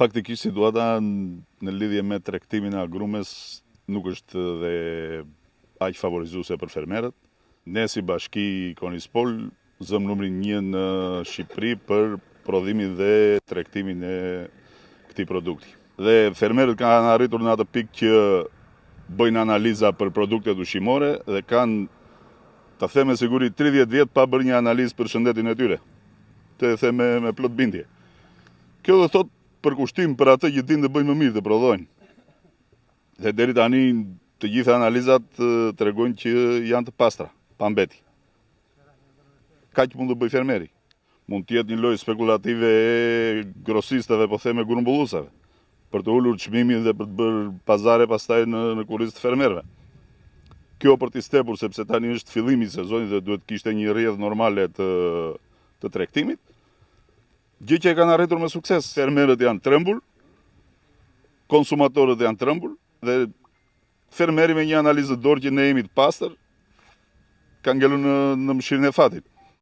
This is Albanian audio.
Faktikisht situata në lidhje me tregtimin e agrumes nuk është dhe aq favorizuese për fermerët. Ne si bashki Konispol zëm numrin 1 në Shqipëri për prodhimin dhe tregtimin e këtij produkti. Dhe fermerët kanë arritur në atë pikë që bëjnë analiza për produktet ushqimore dhe kanë, ta them me siguri, 30 vjet pa bërë një analizë për shëndetin e tyre. Të them me plot bindje. Kjo do thot për kushtim për atë që dinë të bëjnë më mirë, të prodhojnë. Dhe deri tani të gjitha analizat tregojnë që janë të pastra, pa mbeti. Kaq mund të bëj fermeri. Mund të jetë një lojë spekulative e grosistëve, po them, e grumbulluesave, për të ulur çmimin dhe për të bërë pazare pastaj në kurriz të fermerëve. Kjo për t'i stepur, sepse tani është fillimi i sezonit dhe duhet kishte një rrjedhë normale të tregtimit. Gjë që e kanë arritur me sukses. Fermerët janë trembur, konsumatorët janë trembur dhe fermeri me një analizë dorë që ne jemi të pastër ka ngelur në mëshirën e fatit.